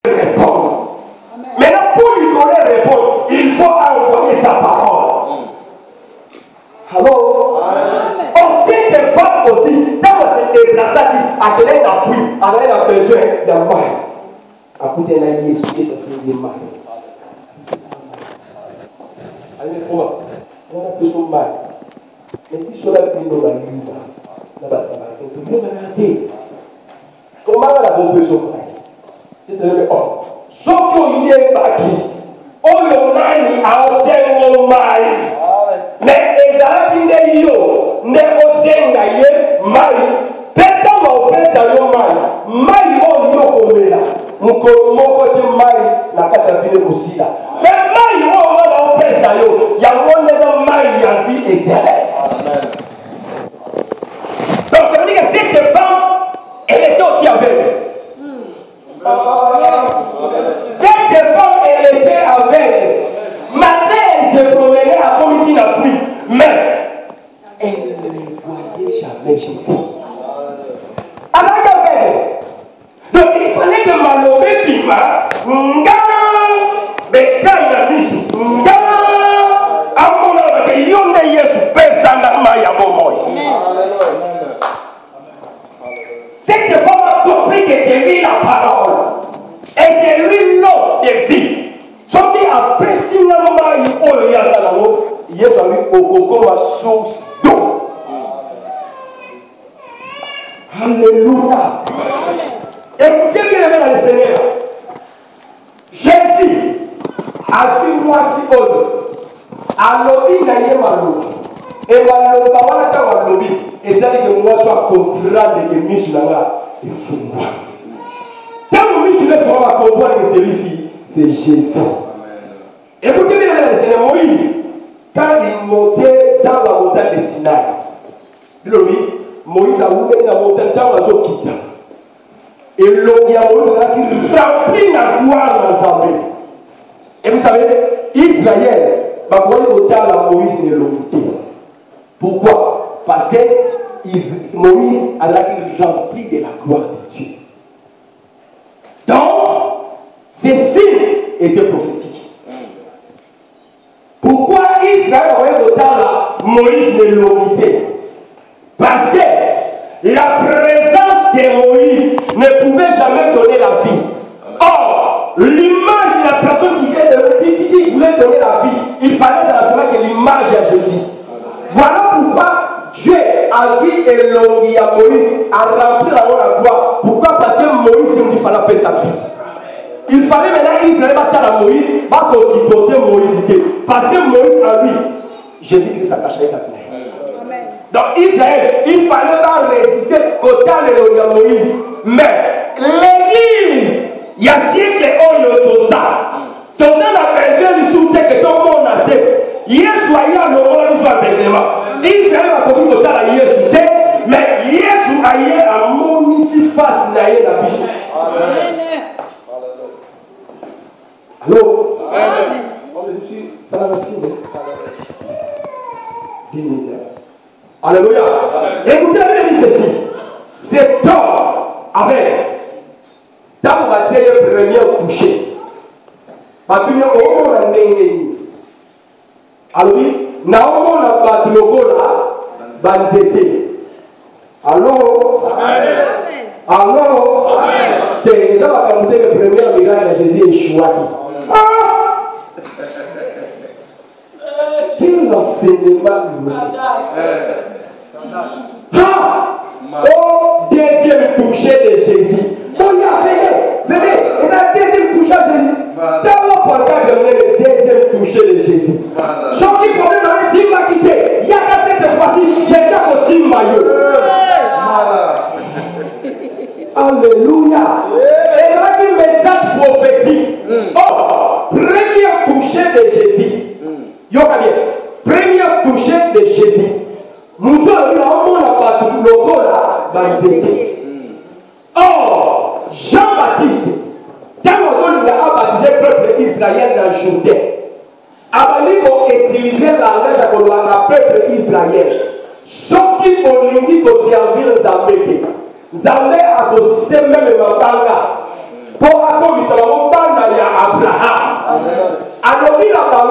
répondre. Maintenant, pour lui connaître répondre, il faut envoyer sa parole. Allô? On sait des femmes aussi, quand on s'est déplacé, à donner l'appui, à donner la besoin d'un mal. À côté de la Jésus, qui est assis de mal. Allez, comment? On a plus de mal. Mais puis, sur la vie, on va y là-bas, ça va être tout le monde a raté. Comment on a compris ce mal? C'est le oh. Ce qui est bâti, on l'a mis à un seul mal. Mais les Arabes yo négocient d'ailleurs mal. Peut-être qu'on peut saluer mal. Mal on y a comme là. Mon côté mal la catapine aussi là. Mais mal on peut saluer. Il y a un des mal il y a vie éternelle. Donc ça veut dire que cette femme, elle était aussi aveugle. Cette femme, elle était aveugle. Matin, elle se promenait à comité d'appui, mais elle ne voyait jamais Jésus. Donc il fallait que Malobé Pima, cette femme a compris que c'est lui la parole. Et c'est lui l'eau de vie. Sauf qu'après 6 mois, il y a une source d'eau. Alléluia. Écoutez bien le Seigneur. Jésus a su moi si haut. A lobby n'a pas malo. Et malo pas voilà quand lobby. Et ça dit que moi sois comprendre que Michel là il faut moi. Quand Michel là va comprendre que celui-ci c'est Jésus. Écoutez bien le Seigneur Moïse. Quand il montait dans la montagne de Sinaï, Moïse a ouvert la montagne dans la zone quitte. Et l'homme a rempli la gloire dans Zambé. Et vous savez, Israël va voir autant la Moïse ne l'ont. Pourquoi? Parce que Moïse a rempli de la gloire de Dieu. Donc, ces signes étaient prophétiques. Pourquoi Israël a vu autant la Moïse ne l'ont? Parce que la présence de Moïse ne pouvait jamais donner la vie. Or, l'image de la personne qui voulait donner la vie, il fallait seulement que l'image de Jésus. Voilà pourquoi Dieu a vu élongé à Moïse à remplir la gloire. Pourquoi? Parce que Moïse il fallait payer sa vie. Il fallait maintenant Israël va à Moïse, va supporter Moïse. Parce que Moïse a lui, Jésus-Christ a caché la vie. Donc Israël, il fallait pas résister au temps de Moïse. Mais l'église, il y a siècle où il y a tout ça. Tout ça n'a besoin de soutenir que tout le monde a dit. Hier soir, il y a le monde qui soit bêtement. Israël a compris au temps de hier soir. Mais hier soir, il y a un monde ici face à la biche. Allô? Ça va aussi. Alléluia. Écoutez-moi ceci. Cet homme avait, dans le premier coucher, parce qu'il y a un homme à Nénéni. Alors, il y a un homme à Batilogola, Banzete. Allô? Allô? C'est ça va compter le premier miracle de Jésus et Chouaki. Quel enseignement au deuxième coucher de Jésus. Bon, venez, c'est le deuxième coucher de Jésus. Dans le programme, le deuxième coucher de Jésus. Ce qui est problème dans les Simba quitté, il y a qu'à cette fois-ci, Jésus a aussi maillot. Alléluia. Et c'est un message prophétique. Oh, premier coucher de Jésus. Premier coucher de Jésus. Nous avons la logo là, or, Jean-Baptiste, quand on a baptisé le peuple israélien dans le Jourdain, Abali ont utilisé la langage pour le peuple israélien. Sauf qu'ils ont dit que servir Zambé. Zambé a consisté même en Banga. Pour accomplir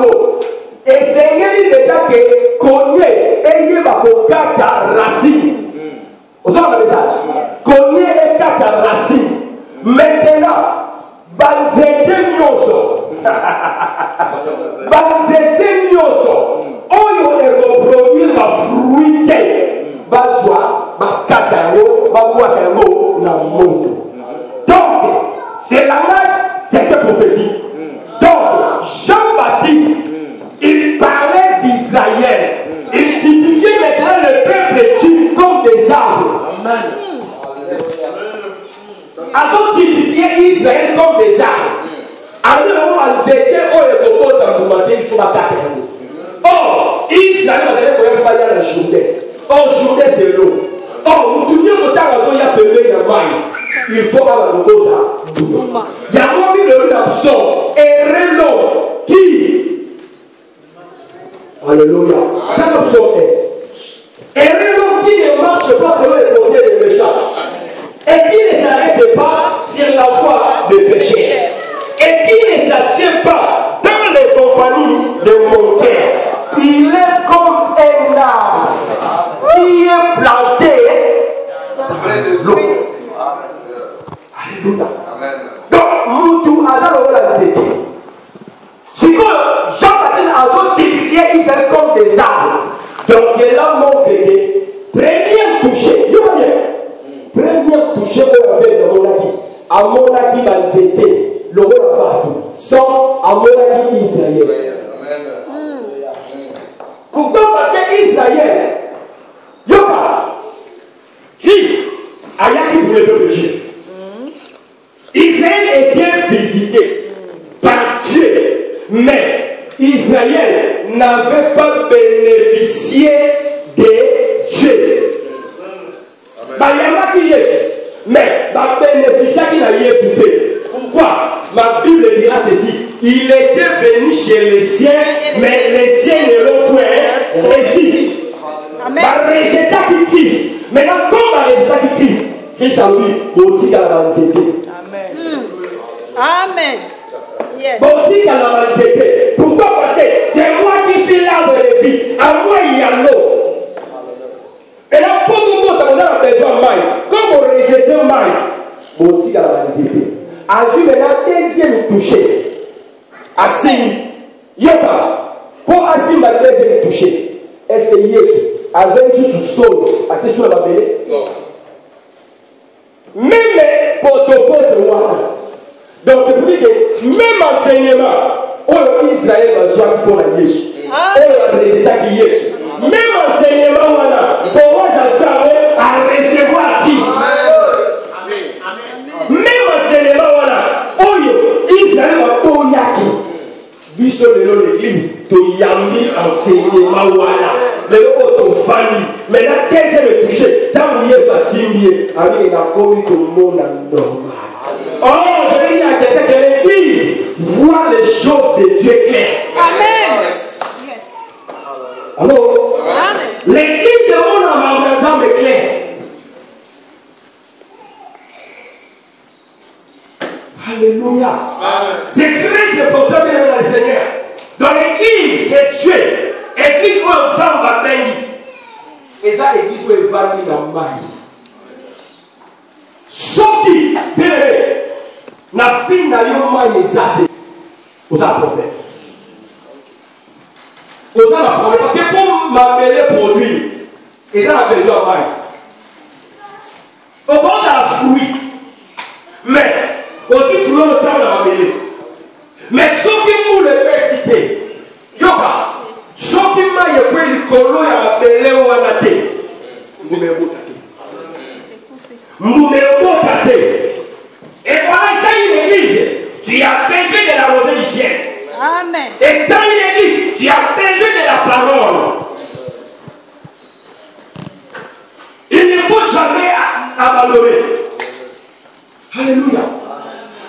bango. Essayez déjà que Cogné et Bakokata racine. Vous avez le message? Cogné et Kata racine. Maintenant, Banzete Nyoso. Banzete Nyoso. Oyo est reproduire ma fruité. Baswa, ma Kataro, ma Boatango, na Mondo. Donc, c'est langage, c'était prophétique. Donc, Jean-Baptiste, il parlait d'Israël. Il typifiait maintenant le peuple juif comme des arbres. Amen. À son typifier Israël comme des arbres. Alors, on était il faut or, Israël va pas y aller la journée. Or, journée c'est l'eau. Or, nous tous il y a bébé dans la il faut avoir le goût. Il y a moins de l'absence et relon qui. Alléluia. Chaque option est. Et relon qui ne marche pas selon les conseils des méchants. Et qui ne s'arrête pas sur la voie des péchés. Et qui ne s'assied pas dans les compagnies de mon cœur. Il est comme un arbre qui est planté dans l'eau. Alléluia. Donc, Moutou Azar l'a dit. C'est que Jean-Baptiste a son typifié Israël comme des arbres. Donc, c'est là mon bébé. Premier touché, il va bien. Premier touché qu'on avait dans mon acquis. À mon acquis, Banzété. Le roi Batou. Sont à mon acquis Israël. Pourquoi? Parce que Israël, Yoka, fils, Ayaki pour le peuple juif. Israël est bien visité par Dieu, mais Israël n'avait pas bénéficié de Dieu. Mais va bénéficier qu'il a écouté. Pourquoi? Ma Bible dira ceci. Il était venu chez les siens, mais les siens ne l'ont point réussi. Va rejeter qui Christ. Maintenant, comme va rejeter qui Christ, Christ a lui, aussi qu'à la vanité. Amen. Yes. Aussi qu'à la vanité. Pourquoi? Parce que c'est moi qui suis l'arbre de vie. À moi, il y a l'eau. Et là, pour nous, vous avez besoin de maille. Comme on rejette un maille, aussi qu'à la vanité. Azul maintenant, deuxième touché. Assim, Yoka, pour Assim, ma deuxième touché. Est-ce que Yesu, avec sous sol, à tes sur la belle? Même pour ton pote, donc c'est pour dire que même enseignement, où Israël va jouer pour la Yesu, où la rejeter qui Yesu, même enseignement, pour moi, ça soit à recevoir Christ. Même enseignement, où Israël va pour Yaki. Biso lelo l'église, to yambi enseignement voilà. Mais autre famille, mais la deuxième touché, tant où Yesu a signé, avec la commis que le monde a normal. Oh, je vais dire à quelqu'un que l'église voit les choses de Dieu claires. Amen. Yes. Alors, l'église est un ensemble clair. Alléluia. C'est très important bien dans le Seigneur. Dans l'église de Dieu, l'église où ensemble va bénir. Et ça, l'église où elle va venir dans le mal. Sorti, bien aimé, la fille n'a pas eu exaté. Vous avez un problème. Vous avez un problème. Parce que pour m'amener produit, ils ont besoin de mal. On commence à la fruit. Mais, aussi souvent le temps dans la mêlée. Mais ce qui vous le petite, yoga, ce qui m'a y a le colo et la mêlée ou à la tête. Nous me et voilà, quand une église, tu as besoin de la rosée du ciel. Amen. Et quand une église, tu as besoin de la parole. Il ne faut jamais abandonner. Alléluia.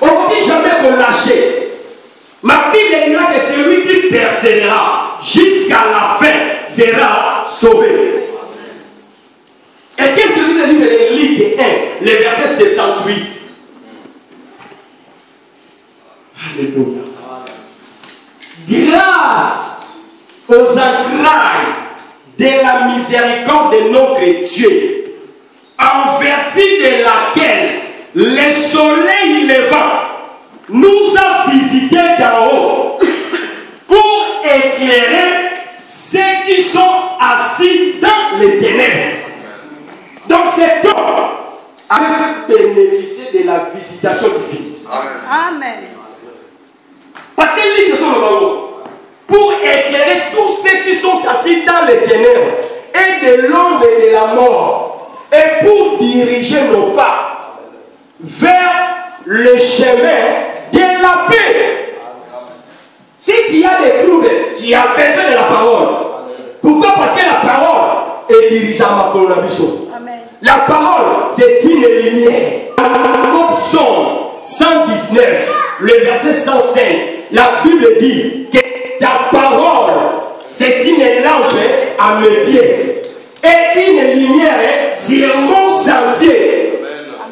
On ne dit jamais qu'on lâche. Ma Bible dira que celui qui persévérera jusqu'à la fin sera sauvé. Et qu'est-ce que nous dit dans le livre 1, le verset 78? Alléluia. grâce aux entrailles de la miséricorde de notre Dieu, en vertu de laquelle le soleil levant nous a visités d'en haut pour éclairer ceux qui sont assis dans les ténèbres. Donc cet homme avait bénéficié de la visitation divine. Amen. Parce qu'il lit que son nom pour éclairer tous ceux qui sont assis dans les ténèbres et de l'ombre et de la mort, et pour diriger nos pas vers le chemin de la paix. Si tu as des troubles, tu as besoin de la parole. Pourquoi? Parce que la parole est dirigeable pour la mission. La parole, c'est une lumière. Dans Psaume 119, le verset 105, la Bible dit que ta parole, c'est une lampe à mes pieds et une lumière sur mon sentier.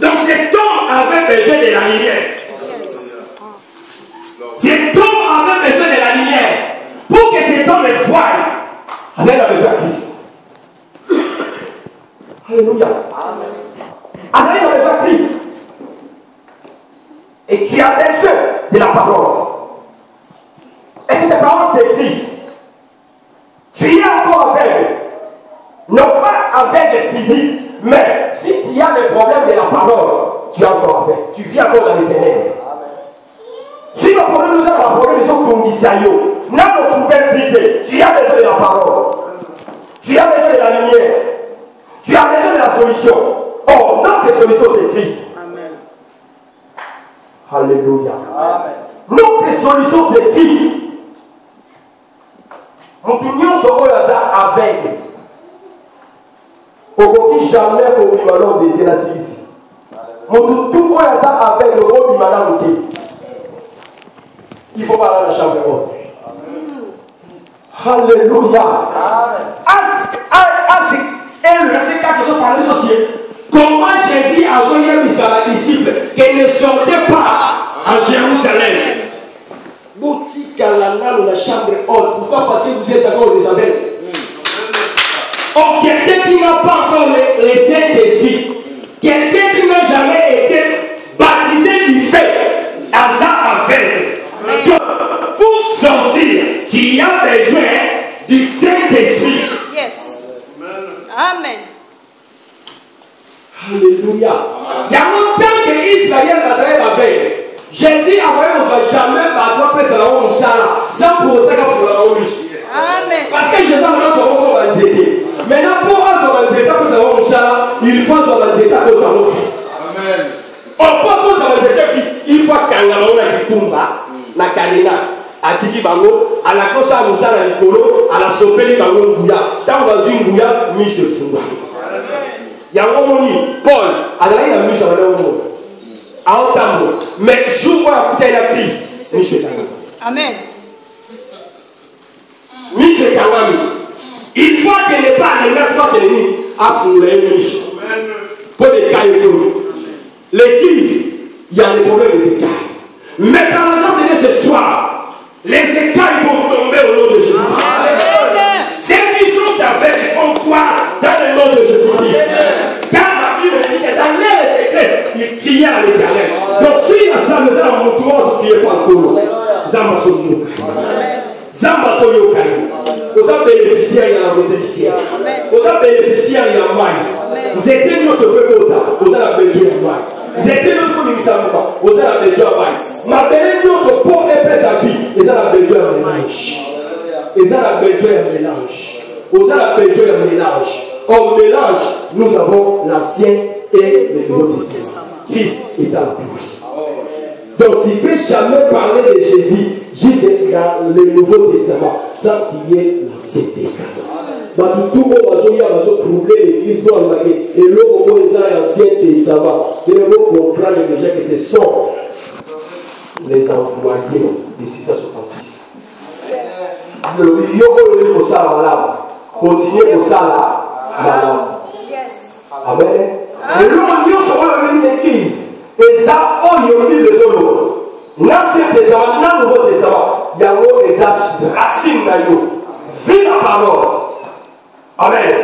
Donc cet homme avait besoin de la lumière. Cet homme avait besoin de la lumière. Pour que cet homme le voie, il a besoin de Christ. Alléluia. Amen. Il a besoin de Christ. Et tu as besoin de la parole. Et cette parole, c'est Christ. Tu es encore aveugle. Non pas aveugle physique, mais si tu as le problème de la parole, tu es encore aveugle. Tu vis encore dans les ténèbres. Si le problème nous a la parole, nous sommes conditionaux. Nous ne pouvons vite. Tu as besoin de la parole. Tu as besoin de la lumière. Tu as besoin de la solution. Oh, notre solution, c'est Christ. Amen. Alléluia. Amen. Notre solution, c'est Christ. Nous tenions ce rôle avec. Pour qui jamais pour lui malheur de Dieu la ici. Nous tout avec le rôle du malheur de Dieu. Il faut parler à la chambre haute. Alléluia. Amen. Et le verset 4 nous parle de ceci. Comment Jésus a envoyé les disciples qui ne sortaient pas à Jérusalem. Boutique à la chambre haute. Pourquoi? Parce que vous êtes encore des abeilles. Oh, quelqu'un qui n'a pas encore les Saint-Esprit. Quelqu'un qui n'a jamais été baptisé du fait. Hasard avec. Donc, pour sortir, tu as besoin du Saint-Esprit. Yes. Amen. Alléluia. Il y a longtemps que Israël Nazareth avait. Jésus ne va jamais battre sans pour autant qu'il faut la remise. Amen. Parce que Jésus n'a pas encore manzété. Maintenant, pour avoir manzété, il faut avoir manzété pour sa fille. Amen. On peut avoir manzété, il faut qu'il y ait un kumba, na kalina. Atiki bango, à la cosa musa na likolo, à la sopeli bango nguya. Tant dans une nguya, mise de fou. Yango moni, Paul, à la mise à la monde. À Otambo. Mais jour où a écouté la Christ, mise de fou. Amen. Mise de kangami. Il faut que ne pas ne laisse pas que l'ennemi a foulé mise. Pour les cas l'église, il y a des problèmes des écarts. Mais par la grâce de Dieu ce soir, les écarts vont tomber au nom de Jésus. Ceux qui sont avec, ils vont voir dans le nom de Jésus-Christ. Car la Bible dit que dans l'air de Christ, il criait à l'Éternel. Donc, si la salle nous a montré, on ne criait pas encore. Zamba Soyo. Zamba Soyo Kayo. Vous avez bénéficié de la rosée. Vous avez bénéficié de la maille. Vous êtes nous ce peu vous avez besoin de maille. Vous êtes nous ce peu vous avez besoin de maille. Ma belle nous ce pauvre et sa vie, ils ont besoin de mélange. Ils ont besoin de mélange. Vous avez besoin de mélange. En mélange, nous avons l'Ancien et le Nouveau Testament. Christ est en plus. Donc tu ne peux jamais parler de Jésus juste dans le Nouveau Testament sans qu'il y ait l'Ancien Testament. Donc tout le monde va se trouver l'église pour embarquer. Et l'homme au moins l'Ancien Testament. Et le mot comprendre déjà que ce sont les envoyés de 666. Le yoko au sala là. Continuez au sala là. Amen. Et l'homme sera une église. Et ça, on y a dit les autres. L'Ancien Testament, dans le Nouveau Testament, yango eza racine na yo. Vis la parole. Amen.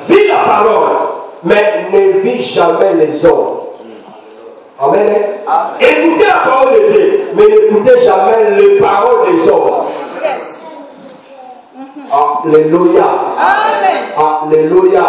Vis la parole, mais ne vis jamais les hommes. Amen. Écoutez la parole de Dieu, mais n'écoutez jamais les paroles des hommes. Alléluia. Amen. Alléluia.